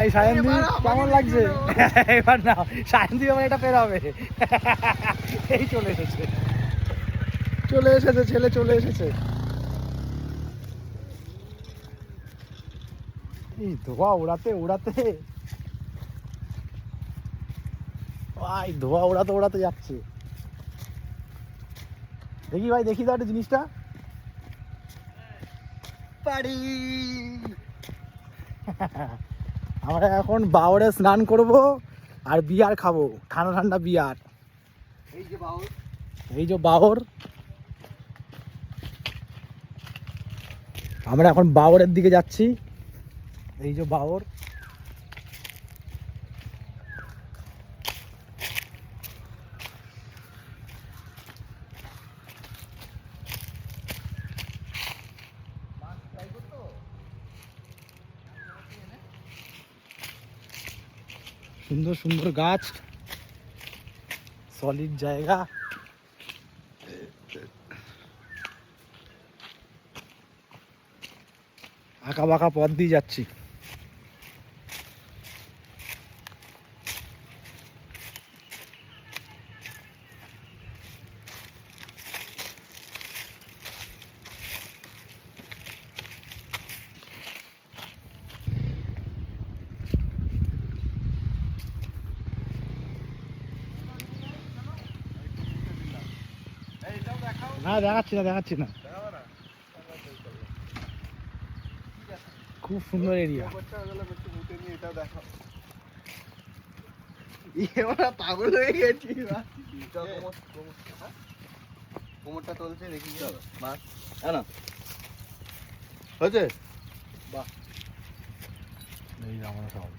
ভাই সায়নদীপ কেমন লাগছে? এবার না সায়নদীপ আমার এটা পেরাবে। এই চলে এসেছে ছেলে চলে এসেছে। এই ধোয়া ওড়াতে ভাই ধোয়া ওড়াতে যাচ্ছে। দেখি ভাই দেখি তো একটা জিনিসটা পারি। আমরা এখন বাওরে স্নান করব আর বিয়ার খাবো, ঠান্ডা ঠান্ডা বিয়ার। এই যে বাওর, আমরা এখন বাওরের দিকে যাচ্ছি। এই যে বাওর, সুন্দর সুন্দর গাছ, সলিড জায়গা। আঁকা বাঁকা পথ দিয়ে যাচ্ছি। না দেখাচ্ছি না, খুব সুন্দর এরিয়া। পাগল হয়ে গেছি। কোমরটা চলছে দেখি মাছ না হয়েছে। বাহ, এই আমরা সব